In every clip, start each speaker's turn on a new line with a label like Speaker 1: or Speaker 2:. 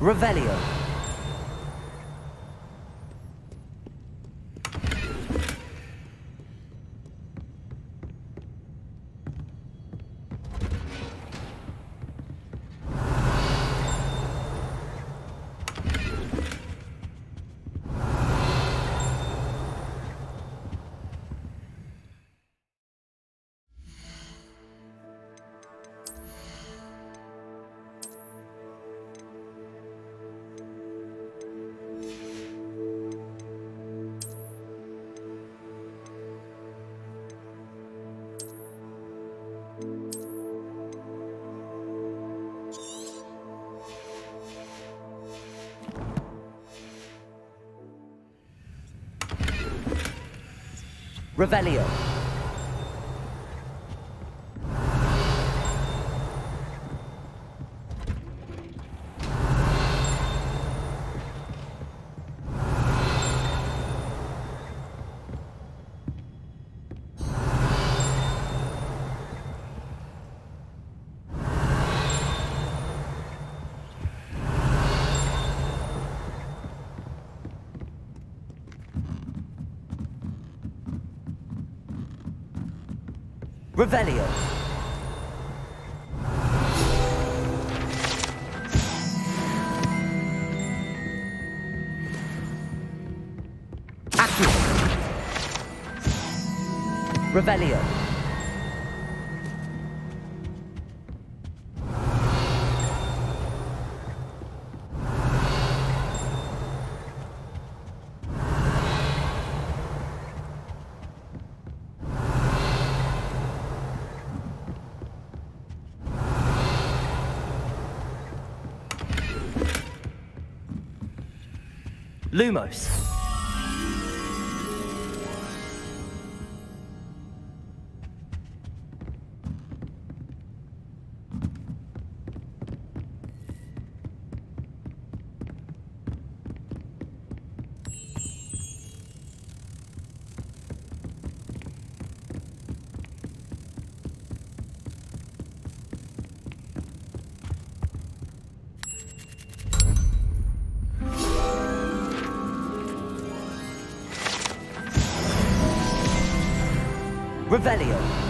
Speaker 1: Revelio. Revelio. Revelio. Asura. Revelio. Lumos. Revelio.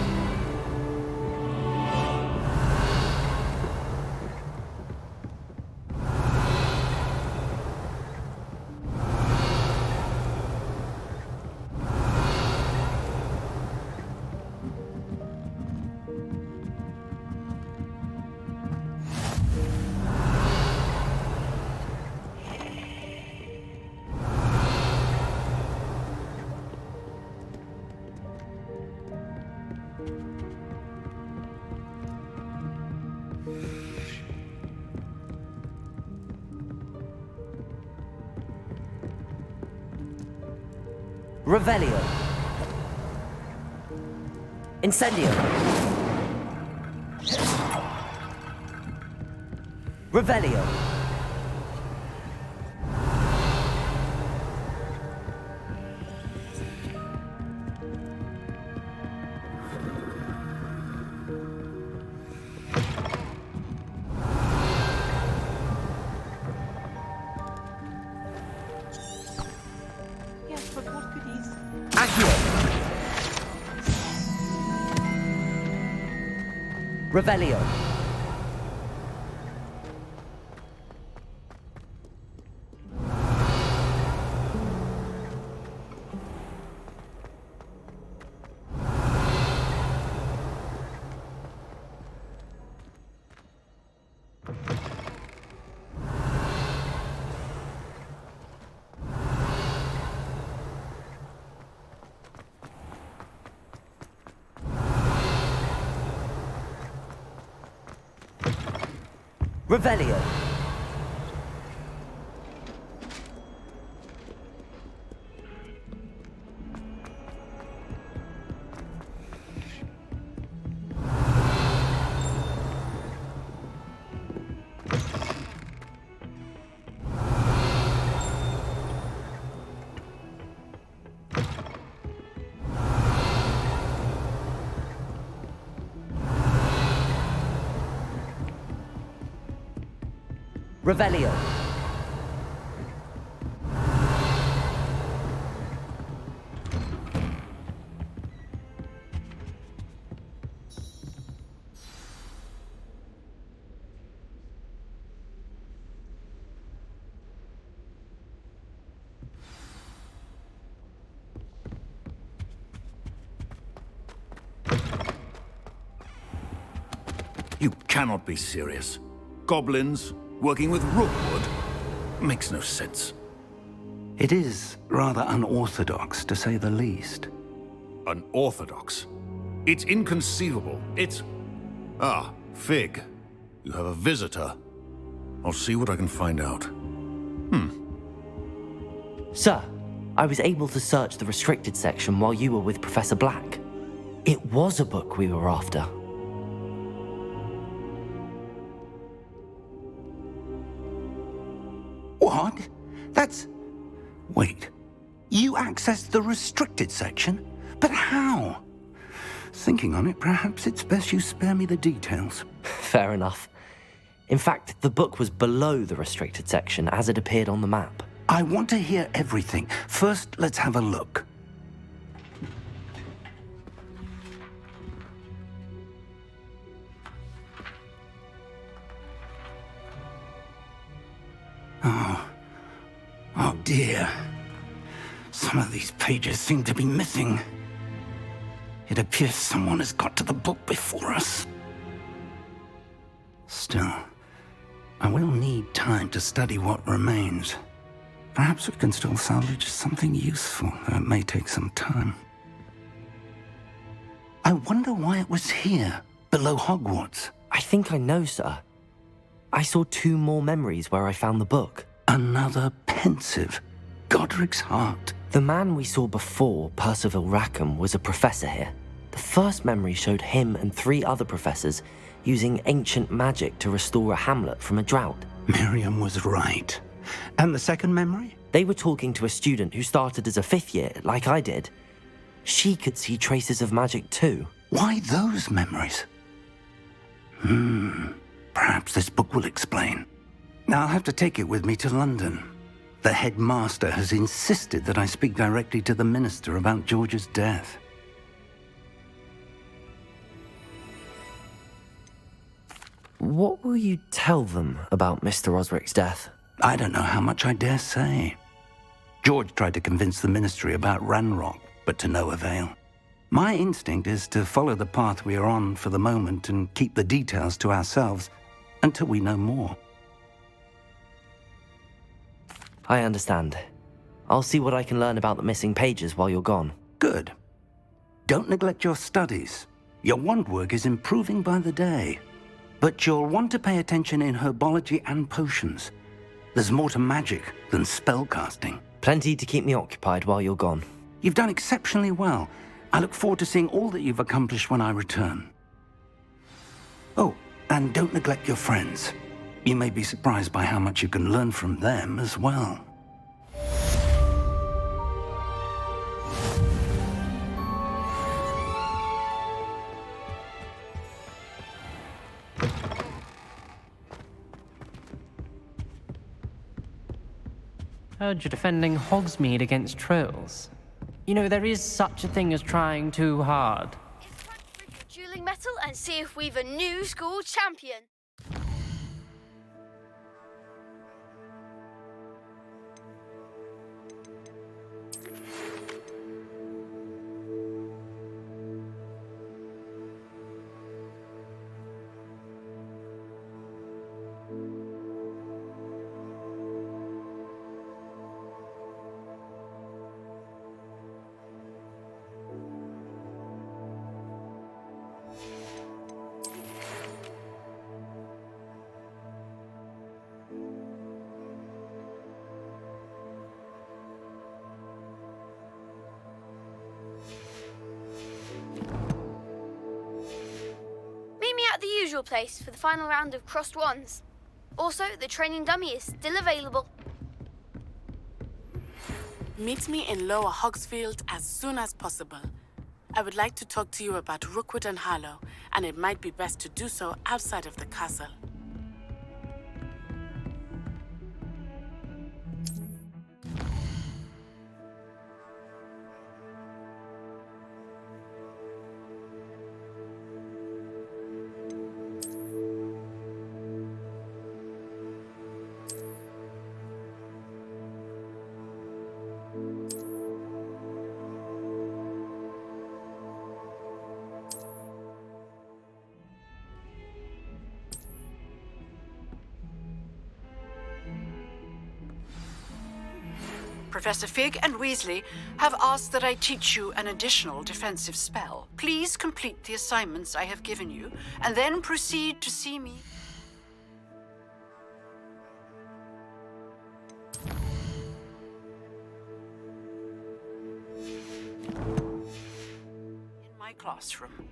Speaker 1: Revelio. Incendio. Revelio. Revelio. Revelio. Revelio.
Speaker 2: You cannot be serious. Goblins working with Rookwood? Makes no sense.
Speaker 3: It is rather unorthodox, to say the least.
Speaker 2: Unorthodox? It's inconceivable. It's... Ah, Fig. You have a visitor. I'll see what I can find out.
Speaker 1: Sir, I was able to search the restricted section while you were with Professor Black. It was a book we were after.
Speaker 3: What? That's... Wait. You accessed the restricted section? But how? Thinking on it, perhaps it's best you spare me the details.
Speaker 1: Fair enough. In fact, the book was below the restricted section as it appeared on the map.
Speaker 3: I want to hear everything. First, let's have a look. Oh dear. Some of these pages seem to be missing. It appears someone has got to the book before us. Still, I will need time to study what remains. Perhaps we can still salvage something useful, though it may take some time. I wonder why it was here, below Hogwarts.
Speaker 1: I think I know, sir. I saw 2 more memories where I found the book.
Speaker 3: Another pensive. Godric's heart.
Speaker 1: The man we saw before, Percival Rackham, was a professor here. The first memory showed him and 3 other professors using ancient magic to restore a hamlet from a drought.
Speaker 3: Miriam was right. And the second memory?
Speaker 1: They were talking to a student who started as a 5th year, like I did. She could see traces of magic too.
Speaker 3: Why those memories? Perhaps this book will explain. Now I'll have to take it with me to London. The headmaster has insisted that I speak directly to the minister about George's death.
Speaker 1: What will you tell them about Mr. Osric's death?
Speaker 3: I don't know how much I dare say. George tried to convince the ministry about Ranrock, but to no avail. My instinct is to follow the path we are on for the moment and keep the details to ourselves until we know more.
Speaker 1: I understand. I'll see what I can learn about the missing pages while you're gone.
Speaker 3: Good. Don't neglect your studies. Your wand work is improving by the day. But you'll want to pay attention in herbology and potions. There's more to magic than spellcasting.
Speaker 1: Plenty to keep me occupied while you're gone.
Speaker 3: You've done exceptionally well. I look forward to seeing all that you've accomplished when I return. Oh, and don't neglect your friends. You may be surprised by how much you can learn from them as well.
Speaker 4: Heard you're defending Hogsmeade against trolls. You know, there is such a thing as trying too hard.
Speaker 5: It's time to bring the dueling metal and see if we've a new school champion. At the usual place for the final round of crossed wands. Also, the training dummy is still available.
Speaker 6: Meet me in Lower Hogsfield as soon as possible. I would like to talk to you about Rookwood and Harlow, and it might be best to do so outside of the castle.
Speaker 7: Professor Fig and Weasley have asked that I teach you an additional defensive spell. Please complete the assignments I have given you, and then proceed to see me in my classroom.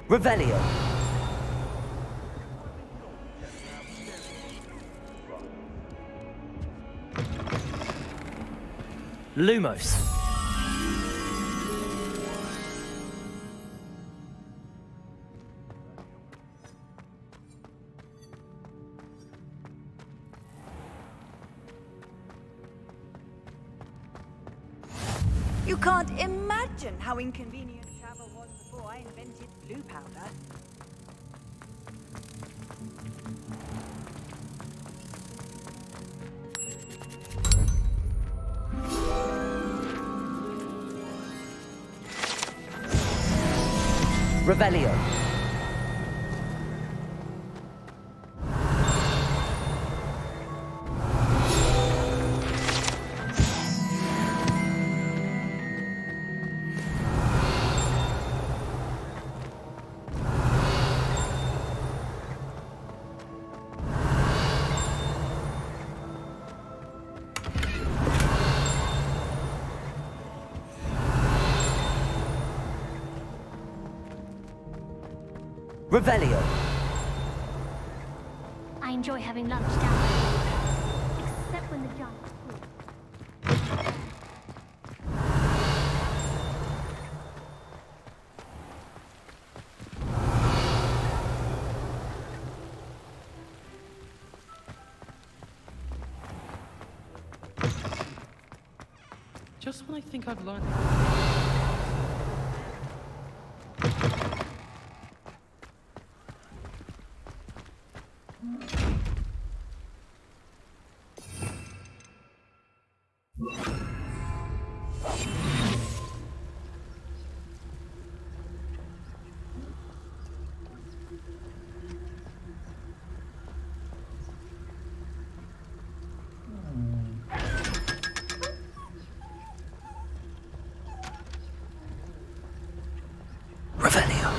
Speaker 1: Revelio. Lumos.
Speaker 8: You can't imagine how inconvenient travel was before I invented blue powder.
Speaker 1: Revelio. Revelio.
Speaker 9: I enjoy having lunch down there. Except when the junk is full.
Speaker 4: Just when I think I've learned...
Speaker 1: Revelio.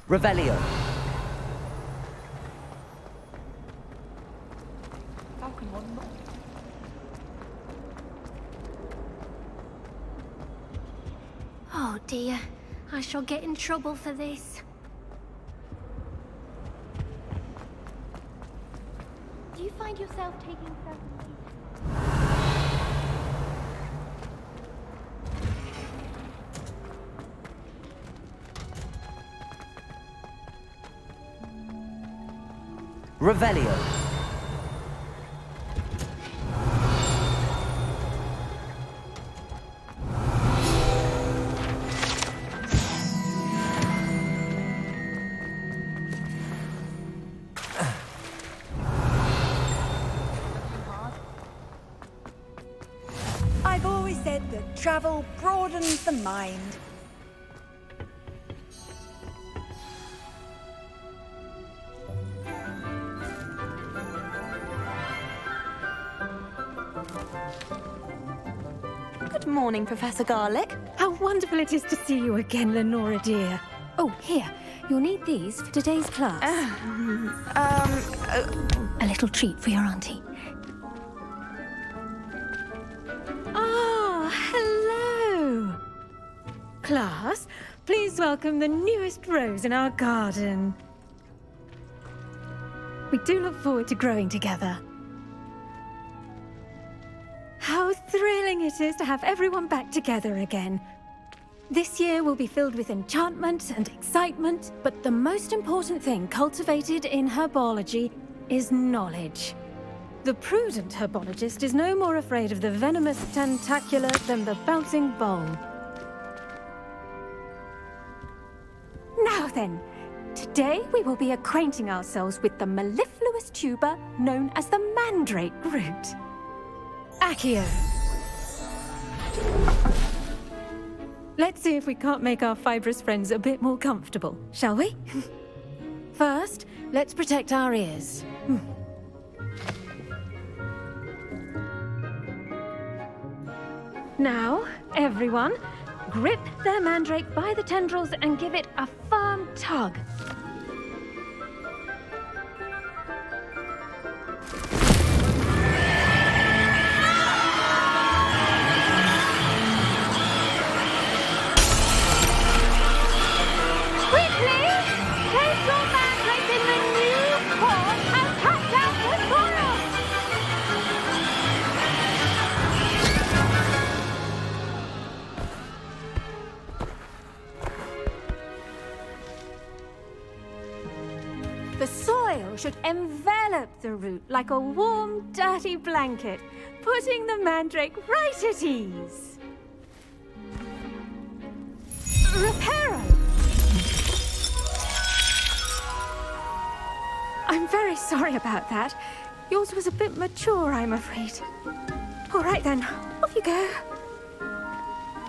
Speaker 1: Revelio.
Speaker 4: How can one not?
Speaker 9: Oh dear, I shall get in trouble for this. Do you find yourself taking certain
Speaker 1: Revelio.
Speaker 8: I've always said that travel broadens the mind.
Speaker 10: Good morning, Professor Garlick.
Speaker 11: How wonderful it is to see you again, Lenora dear. Oh, here. You'll need these for today's class. A little treat for your auntie. Ah, hello. Class, please welcome the newest rose in our garden. We do look forward to growing together. How thrilling it is to have everyone back together again. This year will be filled with enchantment and excitement, but the most important thing cultivated in herbology is knowledge. The prudent herbologist is no more afraid of the venomous tentacula than the bouncing bulb. Now then, today we will be acquainting ourselves with the mellifluous tuber known as the mandrake root. Accio. Let's see if we can't make our fibrous friends a bit more comfortable, shall we? First, let's protect our ears. Now, everyone, grip their mandrake by the tendrils and give it a firm tug. The soil should envelop the root like a warm, dirty blanket, putting the mandrake right at ease. Reparo! I'm very sorry about that. Yours was a bit mature, I'm afraid. All right then, off you go.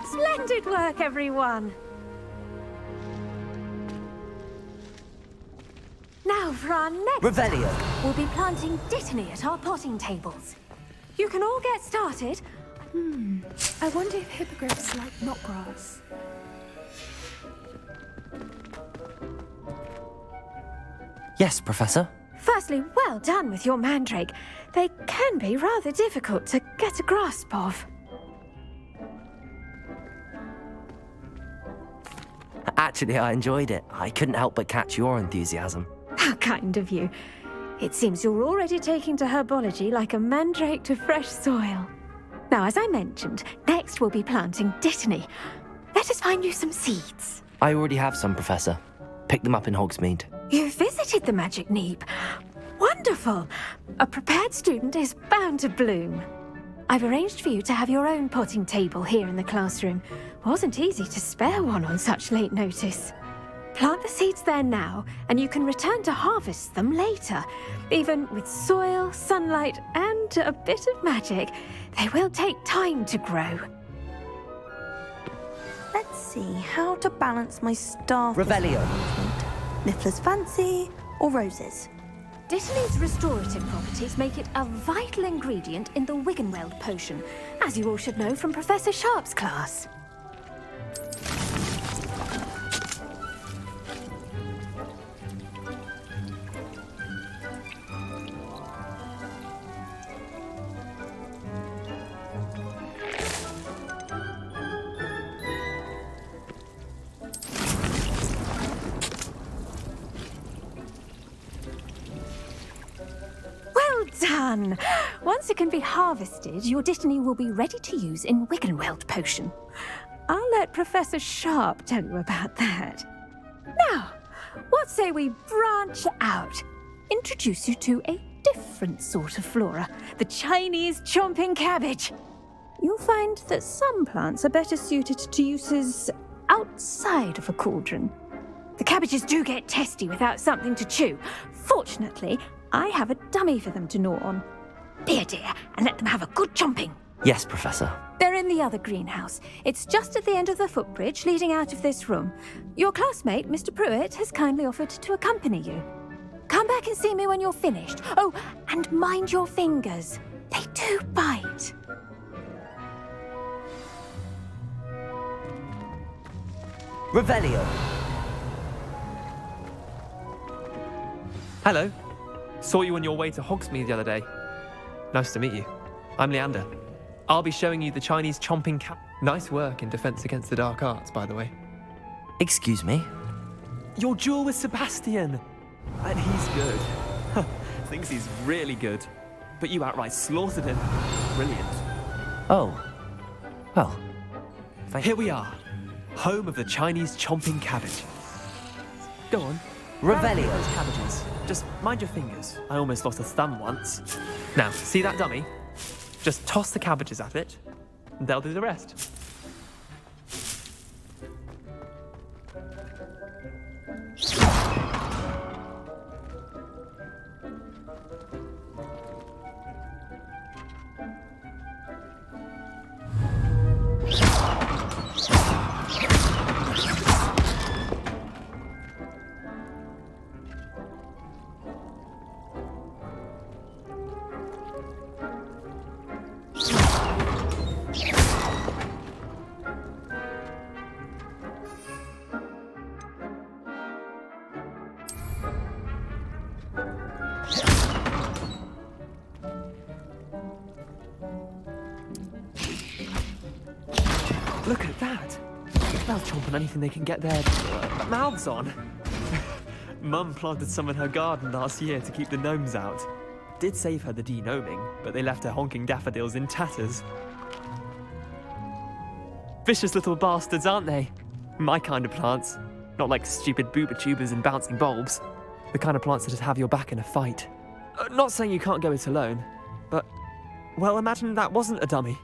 Speaker 11: Splendid work, everyone! Now for our next
Speaker 1: Revelio.
Speaker 11: We'll be planting dittany at our potting tables. You can all get started.
Speaker 10: I wonder if hippogriffs like knotgrass.
Speaker 1: Yes, Professor.
Speaker 11: Firstly, well done with your mandrake. They can be rather difficult to get a grasp of.
Speaker 1: Actually, I enjoyed it. I couldn't help but catch your enthusiasm.
Speaker 11: How kind of you. It seems you're already taking to herbology like a mandrake to fresh soil. Now, as I mentioned, next we'll be planting dittany. Let us find you some seeds.
Speaker 1: I already have some, Professor. Picked them up in Hogsmeade.
Speaker 11: You visited the Magic Neep. Wonderful. A prepared student is bound to bloom. I've arranged for you to have your own potting table here in the classroom. Wasn't easy to spare one on such late notice. Plant the seeds there now, and you can return to harvest them later. Even with soil, sunlight, and a bit of magic, they will take time to grow.
Speaker 10: Let's see how to balance my staff.
Speaker 1: Revelio.
Speaker 10: Niffler's fancy or roses?
Speaker 11: Dittany's restorative properties make it a vital ingredient in the Wiggenweld potion, as you all should know from Professor Sharp's class. Done! Once it can be harvested, your dittany will be ready to use in Wiggenweld potion. I'll let Professor Sharp tell you about that. Now, what say we branch out? introduce you to a different sort of flora, the Chinese chomping cabbage. You'll find that some plants are better suited to uses outside of a cauldron. The cabbages do get testy without something to chew. Fortunately, I have a dummy for them to gnaw on. Be a dear and let them have a good chomping.
Speaker 1: Yes, Professor.
Speaker 11: They're in the other greenhouse. It's just at the end of the footbridge leading out of this room. Your classmate, Mr. Pruitt, has kindly offered to accompany you. Come back and see me when you're finished. Oh, and mind your fingers. They do bite.
Speaker 1: Revelio.
Speaker 12: Hello. Saw you on your way to Hogsmeade the other day. Nice to meet you. I'm Leander. I'll be showing you the Chinese chomping cap. Nice work in Defense Against the Dark Arts, by the way.
Speaker 1: Excuse me?
Speaker 12: Your duel with Sebastian! And he's good. Thinks he's really good. But you outright slaughtered him. Brilliant.
Speaker 1: Oh. Well, thank you.
Speaker 12: Here we are. Home of the Chinese chomping cabbage. Go on.
Speaker 1: Revelio.
Speaker 12: Grab those cabbages. Just mind your fingers. I almost lost a thumb once. Now, see that dummy? Just toss the cabbages at it, and they'll do the rest. Look at that! They'll chomp on anything they can get their mouths on. Mum planted some in her garden last year to keep the gnomes out. Did save her the de-gnoming, but they left her honking daffodils in tatters. Vicious little bastards, aren't they? My kind of plants. Not like stupid booba tubers and bouncing bulbs. The kind of plants that'd have your back in a fight. Not saying you can't go it alone, but, well, imagine that wasn't a dummy.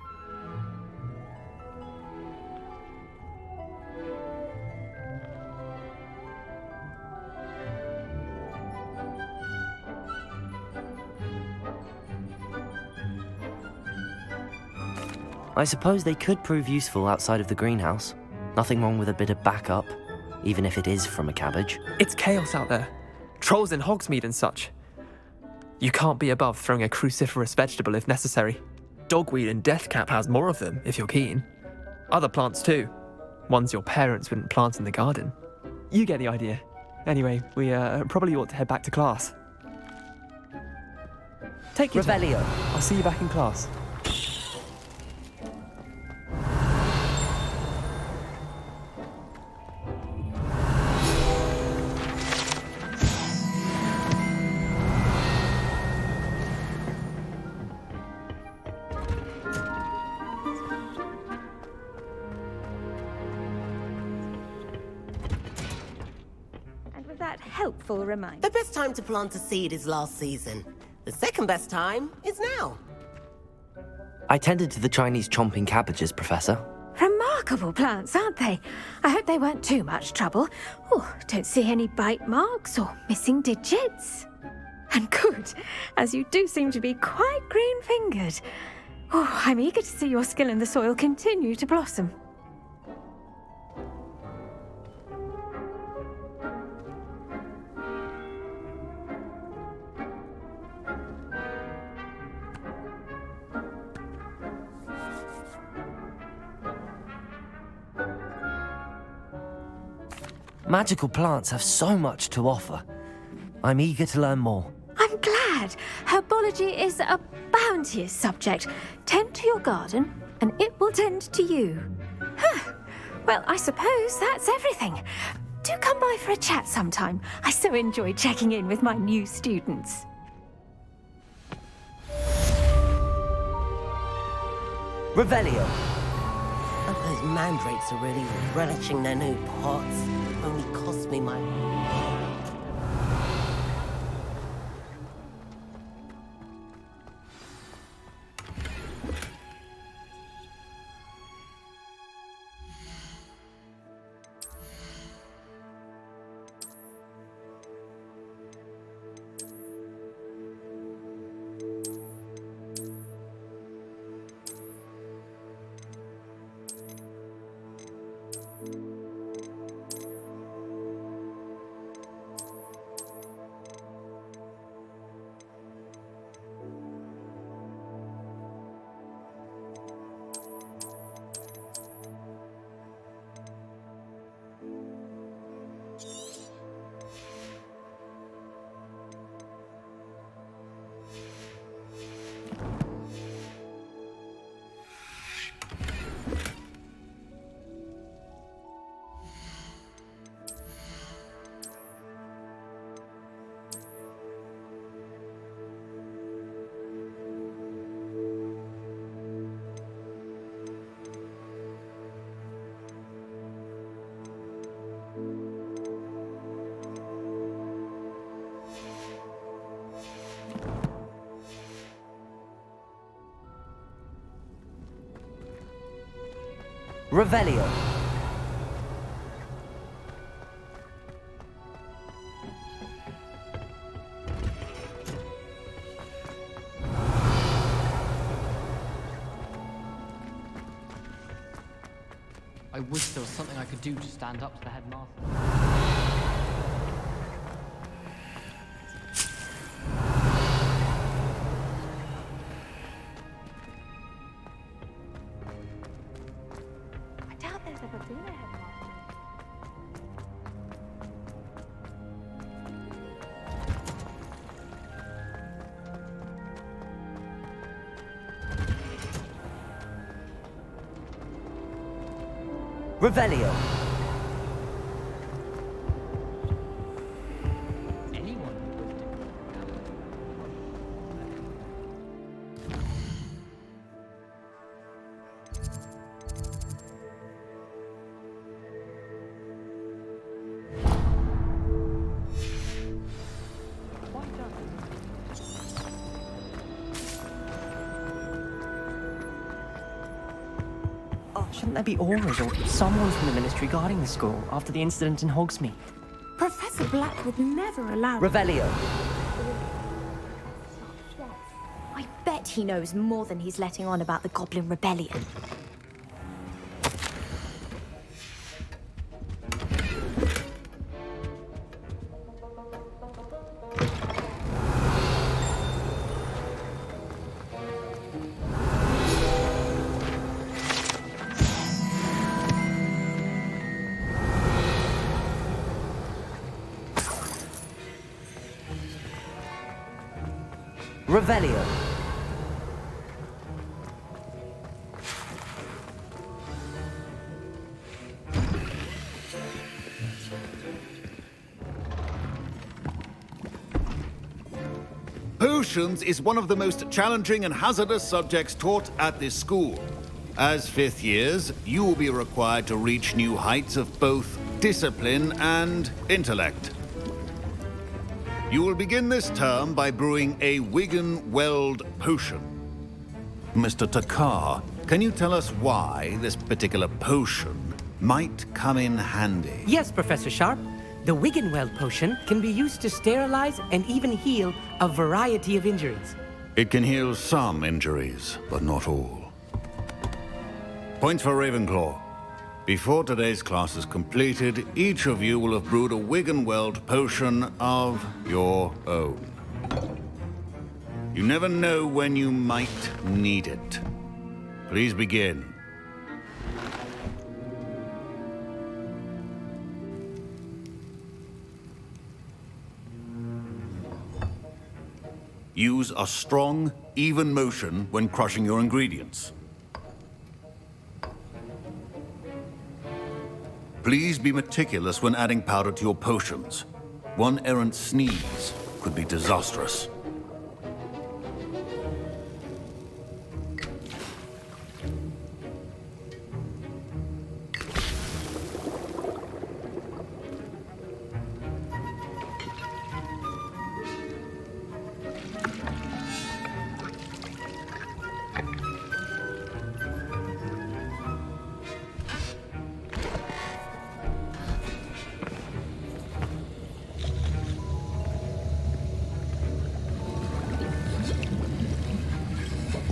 Speaker 1: I suppose they could prove useful outside of the greenhouse. Nothing wrong with a bit of backup, even if it is from a cabbage.
Speaker 12: It's chaos out there. Trolls in Hogsmeade and such. You can't be above throwing a cruciferous vegetable if necessary. Dogweed and deathcap has more of them, if you're keen. Other plants too. Ones your parents wouldn't plant in the garden. You get the idea. Anyway, we probably ought to head back to class. Take your
Speaker 1: Revelio.
Speaker 12: I'll see you back in class.
Speaker 11: Helpful reminder.
Speaker 13: The best time to plant a seed is last season. The second best time is now.
Speaker 1: I tended to the Chinese chomping cabbages, Professor.
Speaker 11: Remarkable plants, aren't they? I hope they weren't too much trouble. Oh, don't see any bite marks or missing digits. And good, as you do seem to be quite green-fingered. Oh, I'm eager to see your skill in the soil continue to blossom.
Speaker 1: Magical plants have so much to offer. I'm eager to learn more.
Speaker 11: I'm glad. Herbology is a bounteous subject. Tend to your garden, and it will tend to you. Huh. Well, I suppose that's everything. Do come by for a chat sometime. I so enjoy checking in with my new students.
Speaker 1: Revelio.
Speaker 13: Oh, those mandrakes are really relishing their new pots. Only cost me my...
Speaker 1: Revelio.
Speaker 4: I wish there was something I could do to stand up to the headmaster.
Speaker 11: I doubt there's ever been a headmaster.
Speaker 1: Revelio.
Speaker 4: Anyone Shouldn't there be auras or someone from the ministry guarding the school after the incident in Hogsmeade?
Speaker 10: Professor Black would never allow...
Speaker 1: Revelio.
Speaker 11: I bet he knows more than he's letting on about the Goblin Rebellion.
Speaker 1: Revelio.
Speaker 2: Potions is one of the most challenging and hazardous subjects taught at this school. As fifth years, you will be required to reach new heights of both discipline and intellect. You will begin this term by brewing a Wigan-Weld potion. Mr. Takar, can you tell us why this particular potion might come in handy?
Speaker 14: Yes, Professor Sharp. The Wigan-Weld potion can be used to sterilize and even heal a variety of injuries.
Speaker 2: It can heal some injuries, but not all. Points for Ravenclaw. Before today's class is completed, each of you will have brewed a Wigan-Weld potion of your own. You never know when you might need it. Please begin. Use a strong, even motion when crushing your ingredients. Please be meticulous when adding powder to your potions. One errant sneeze could be disastrous.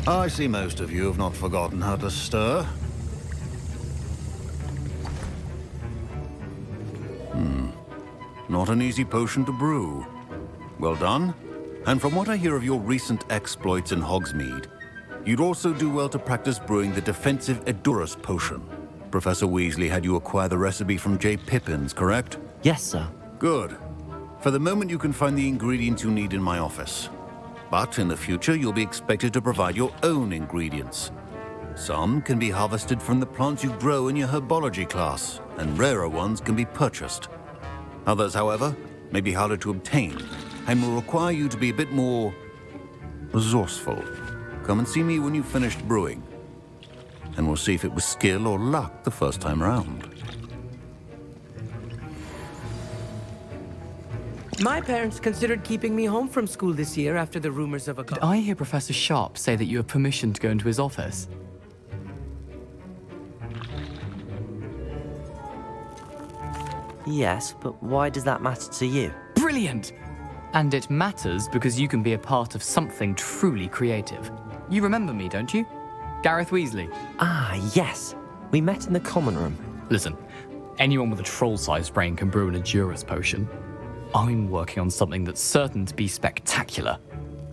Speaker 2: I see most of you have not forgotten how to stir. Not an easy potion to brew. Well done. And from what I hear of your recent exploits in Hogsmeade, you'd also do well to practice brewing the defensive Edurus potion. Professor Weasley had you acquire the recipe from J. Pippins, correct?
Speaker 1: Yes, sir.
Speaker 2: Good. For the moment, you can find the ingredients you need in my office. But in the future, you'll be expected to provide your own ingredients. Some can be harvested from the plants you grow in your herbology class, and rarer ones can be purchased. Others, however, may be harder to obtain, and will require you to be a bit more resourceful. Come and see me when you've finished brewing, and we'll see if it was skill or luck the first time around.
Speaker 14: My parents considered keeping me home from school this year after the rumors of a...
Speaker 12: Did I hear Professor Sharp say that you have permission to go into his office?
Speaker 1: Yes, but why does that matter to you?
Speaker 15: Brilliant! And it matters because you can be a part of something truly creative. You remember me, don't you? Gareth Weasley.
Speaker 1: Ah, yes. We met in the common room.
Speaker 15: Listen, anyone with a troll-sized brain can brew an Adurus potion. I'm working on something that's certain to be spectacular.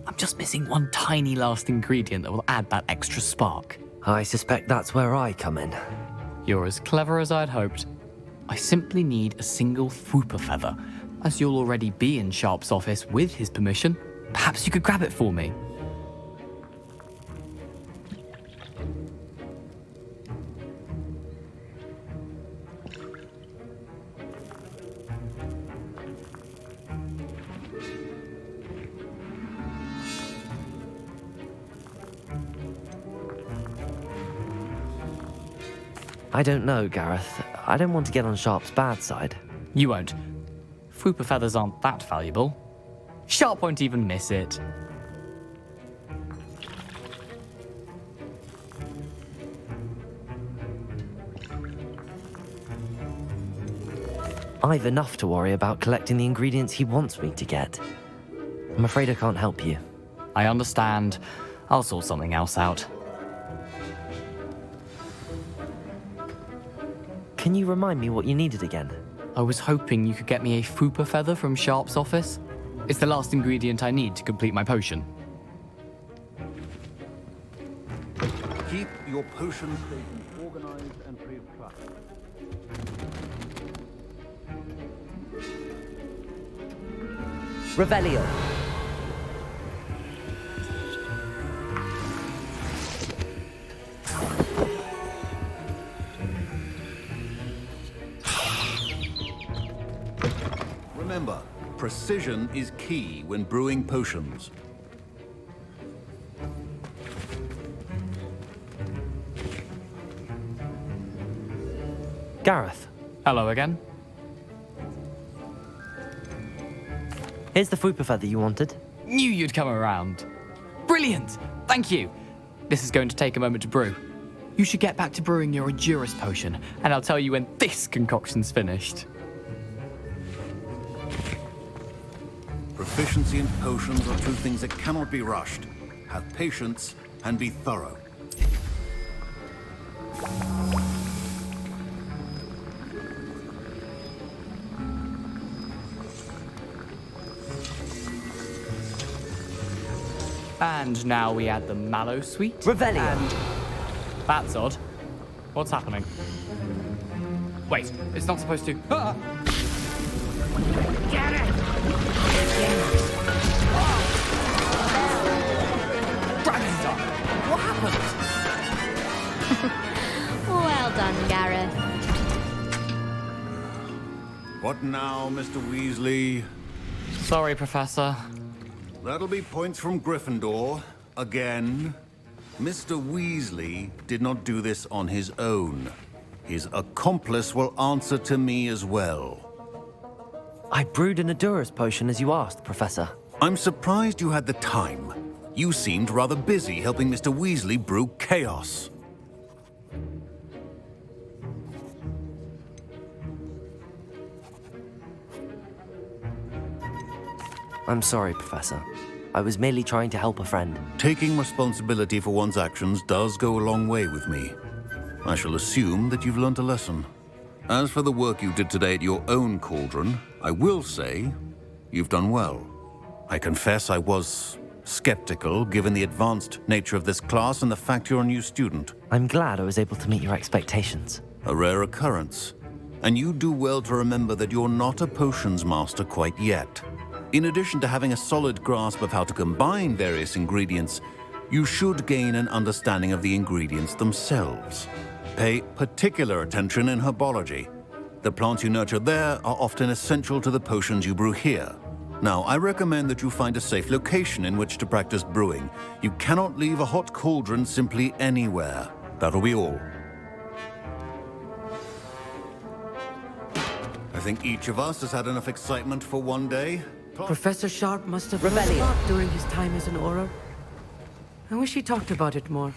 Speaker 15: I'm just missing one tiny last ingredient that will add that extra spark.
Speaker 1: I suspect that's where I come in.
Speaker 15: You're as clever as I'd hoped. I simply need a single Fwooper feather. As you'll already be in Sharp's office with his permission, perhaps you could grab it for me.
Speaker 1: I don't know, Gareth. I don't want to get on Sharp's bad side.
Speaker 15: You won't. Fwooper feathers aren't that valuable. Sharp won't even miss it.
Speaker 1: I've enough to worry about collecting the ingredients he wants me to get. I'm afraid I can't help you.
Speaker 15: I understand. I'll sort something else out.
Speaker 1: Can you remind me what you needed again?
Speaker 15: I was hoping you could get me a Fwooper feather from Sharp's office. It's the last ingredient I need to complete my potion.
Speaker 2: Keep your potion stations organized and free of clutter.
Speaker 1: Revelio.
Speaker 2: Remember, precision is key when brewing potions.
Speaker 1: Gareth.
Speaker 15: Hello again.
Speaker 1: Here's the Fwooper feather you wanted.
Speaker 15: Knew you'd come around. Brilliant! Thank you. This is going to take a moment to brew. You should get back to brewing your Adurus potion, and I'll tell you when this concoction's finished.
Speaker 2: Proficiency in potions are two things that cannot be rushed. Have patience and be thorough.
Speaker 15: And now we add the mallow sweet.
Speaker 1: Revelio.
Speaker 15: And... That's odd. What's happening? Wait, it's not supposed to... Ah!
Speaker 9: Get it!
Speaker 15: Dragon's What happened?
Speaker 9: Well done, Gareth.
Speaker 2: What now, Mr. Weasley?
Speaker 15: Sorry, Professor.
Speaker 2: That'll be points from Gryffindor. Again. Mr. Weasley did not do this on his own. His accomplice will answer to me as well.
Speaker 1: I brewed an Adurus potion as you asked, Professor.
Speaker 2: I'm surprised you had the time. You seemed rather busy helping Mr. Weasley brew chaos.
Speaker 1: I'm sorry, Professor. I was merely trying to help a friend.
Speaker 2: Taking responsibility for one's actions does go a long way with me. I shall assume that you've learnt a lesson. As for the work you did today at your own cauldron, I will say you've done well. I confess I was skeptical, given the advanced nature of this class and the fact you're a new student.
Speaker 1: I'm glad I was able to meet your expectations.
Speaker 2: A rare occurrence. And you do well to remember that you're not a potions master quite yet. In addition to having a solid grasp of how to combine various ingredients, you should gain an understanding of the ingredients themselves. Pay particular attention in herbology. The plants you nurture there are often essential to the potions you brew here. Now, I recommend that you find a safe location in which to practice brewing. You cannot leave a hot cauldron simply anywhere. That'll be all. I think each of us has had enough excitement for one day.
Speaker 14: Professor Sharp must have learned a lot during his time as an Auror. I wish he talked about it more.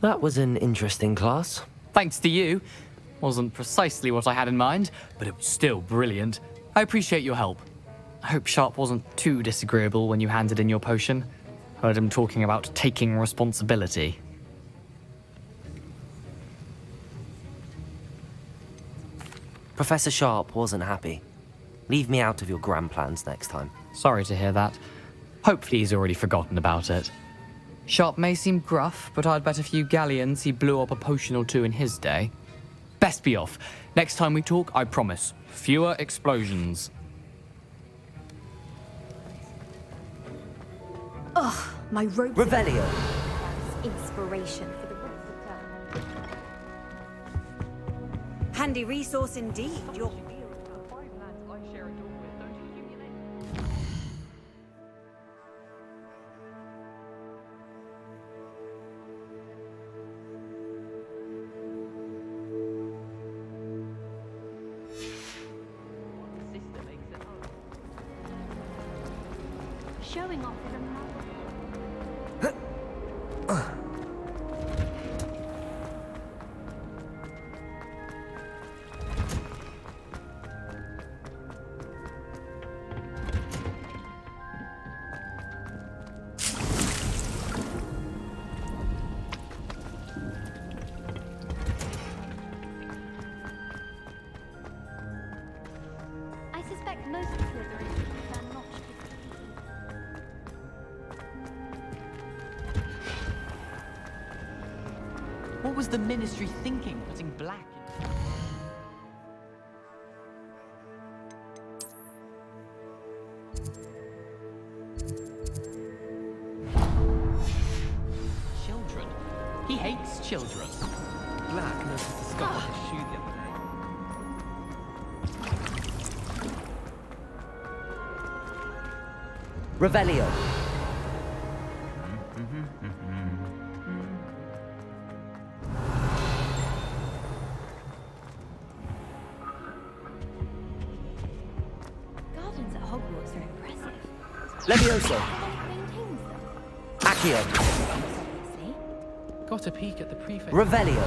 Speaker 1: That was an interesting class.
Speaker 15: Thanks to you. Wasn't precisely what I had in mind, but it was still brilliant. I appreciate your help. I hope Sharp wasn't too disagreeable when you handed in your potion. Heard him talking about taking responsibility.
Speaker 1: Professor Sharp wasn't happy. Leave me out of your grand plans next time.
Speaker 15: Sorry to hear that. Hopefully he's already forgotten about it. Sharp may seem gruff, but I'd bet a few galleons he blew up a potion or two in his day. Best be off. Next time we talk, I promise. Fewer explosions.
Speaker 8: Ugh, my rope.
Speaker 1: Revelio.
Speaker 8: Inspiration for the rest of the term. Handy resource indeed. Your
Speaker 9: Showing off is a I suspect most Slytherins are not.
Speaker 16: What was the Ministry thinking, putting black in... Children. He hates children.
Speaker 12: Black noticed the scar on his shoe the other day.
Speaker 1: Revelio.
Speaker 9: Gardens at Hogwarts are impressive.
Speaker 1: Levioso.
Speaker 9: Maintains them.
Speaker 1: Accio.
Speaker 12: Got a peek at the prefect.
Speaker 1: Revelio.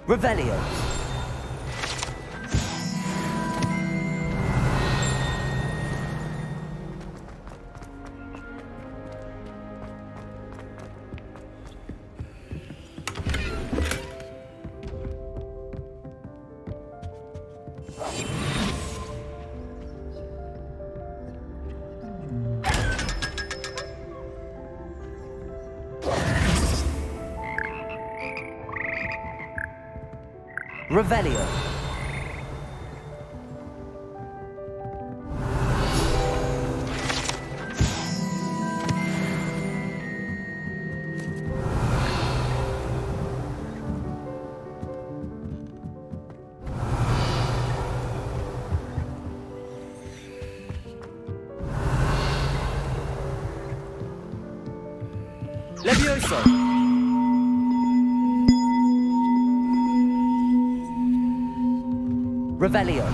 Speaker 1: Revelio. Revelio. Levioso. Revelio.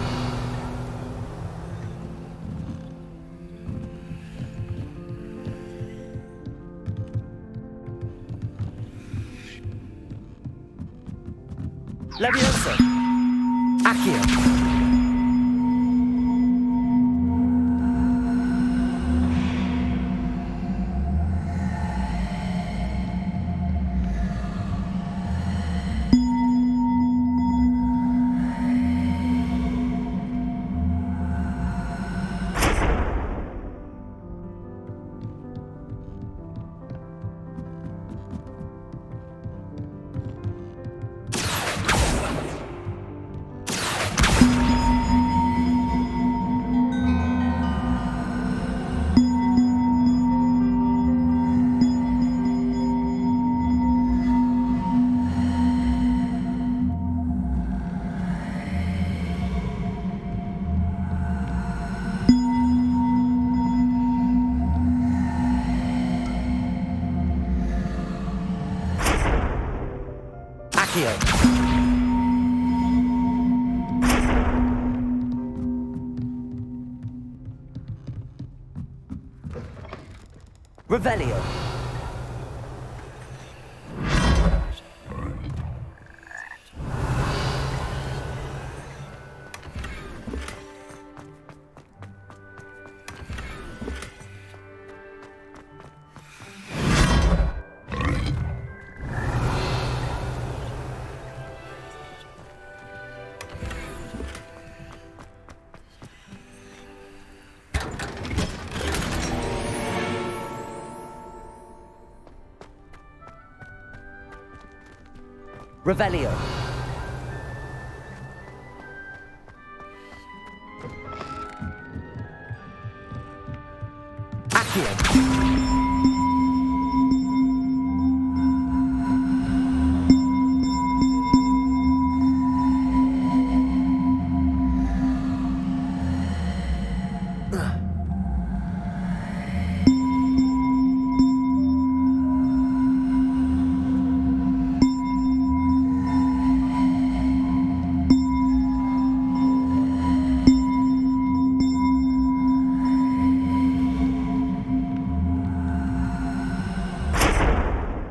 Speaker 1: Levioso. Accio.
Speaker 14: Revelio. Revelio. Accio.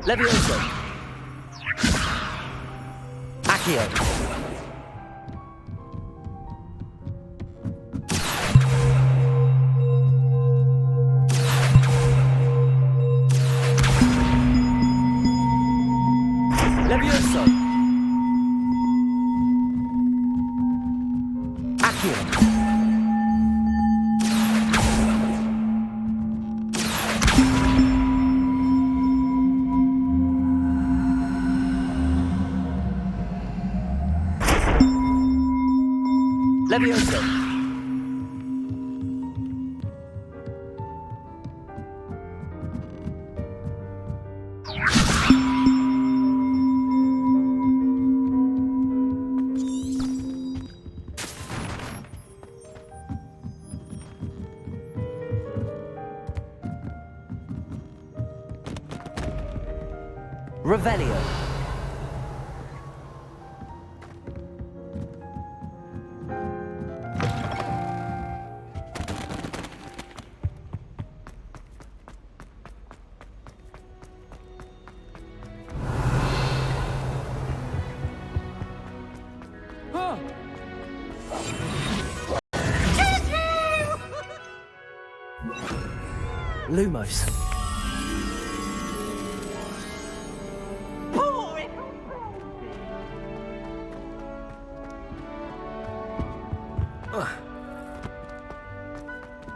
Speaker 14: Levioso. Accio. Levioso. Accio. Levioso. Revelio. Lumos.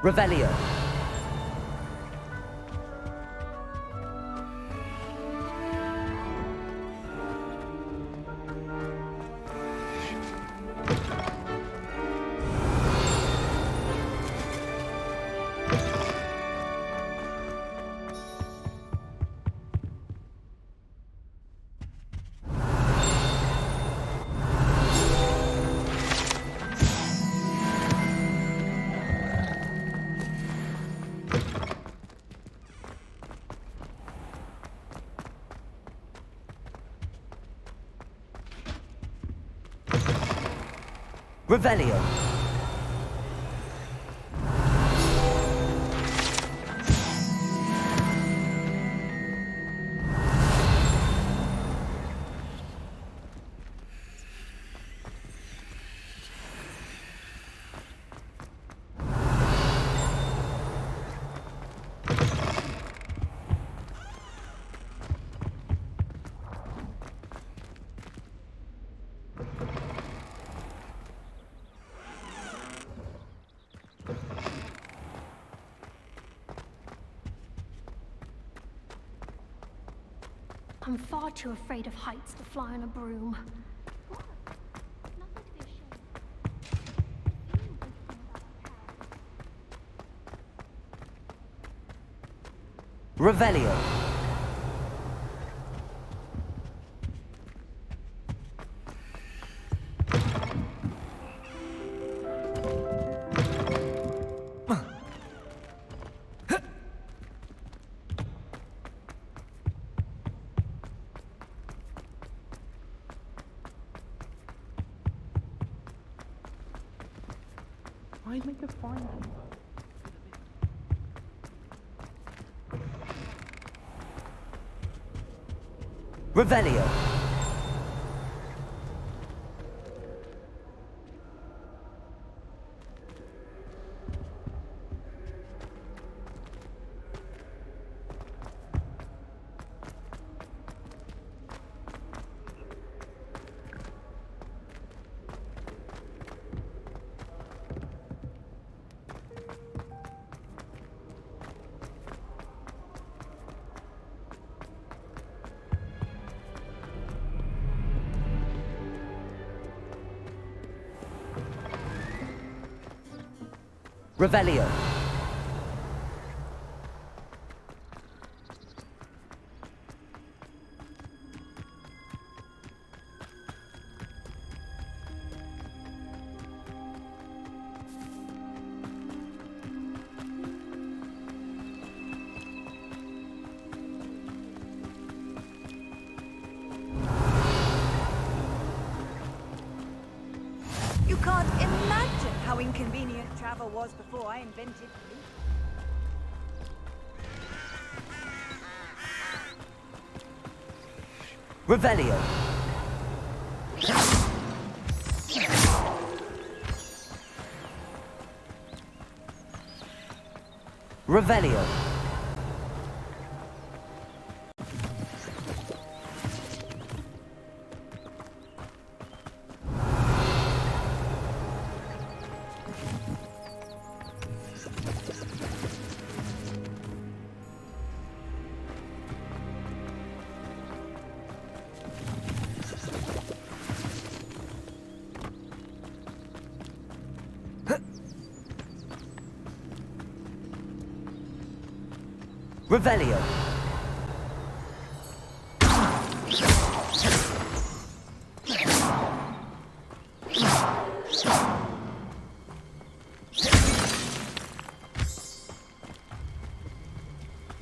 Speaker 14: Revelio. Revelio.
Speaker 9: I'm far too afraid of heights to fly on a broom.
Speaker 14: Revelio.
Speaker 12: Why make a fine?
Speaker 14: Revelio. Revelio.
Speaker 8: You can't imagine how inconvenient travel was before I invented
Speaker 14: Revelio. Revelio. Revelio.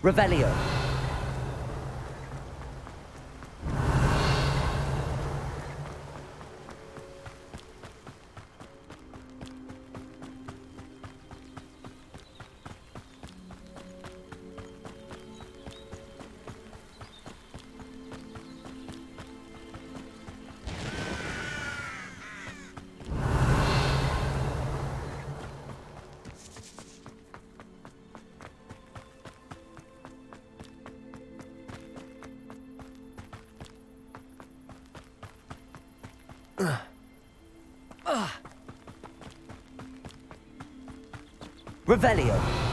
Speaker 14: Revelio. Revelio.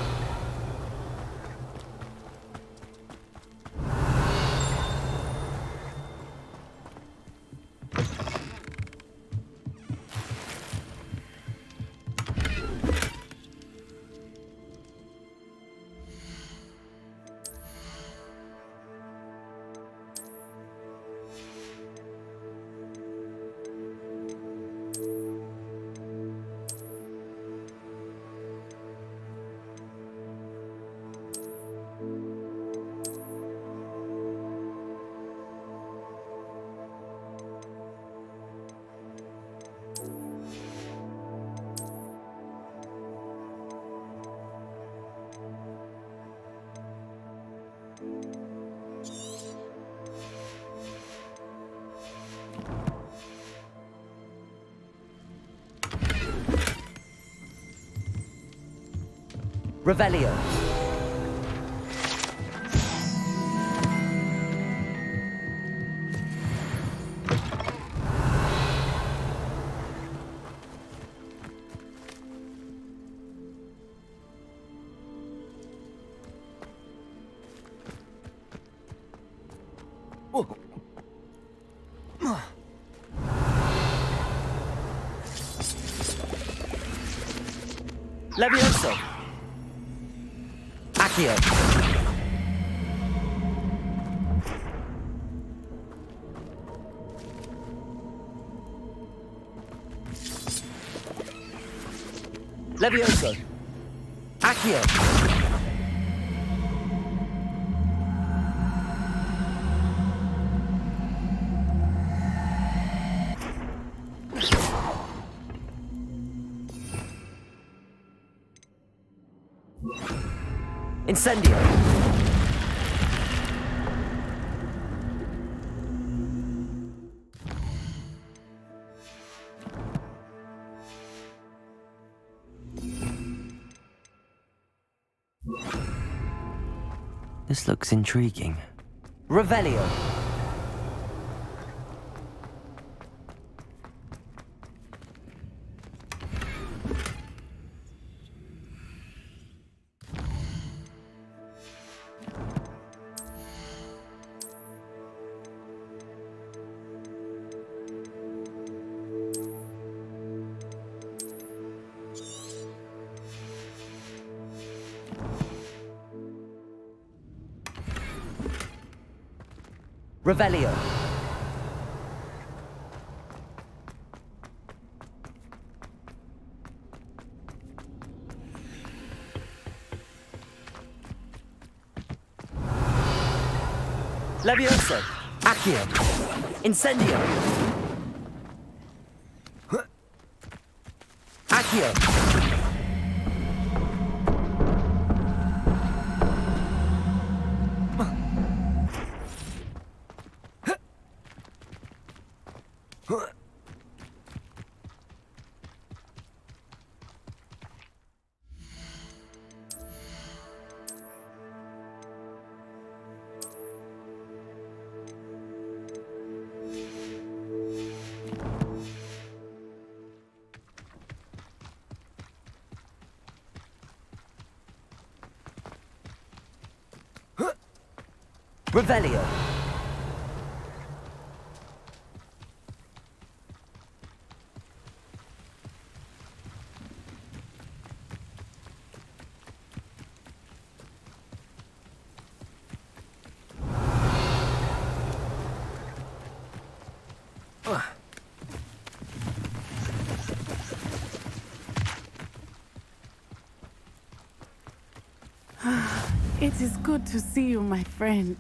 Speaker 14: Revelio. Levioso. Accio. Levioso. Accio.
Speaker 1: Incendio! This looks intriguing. Revelio! Revelio. Levioso. Accio. Incendio. Accio. Revelio.
Speaker 6: It is good to see you, my friend.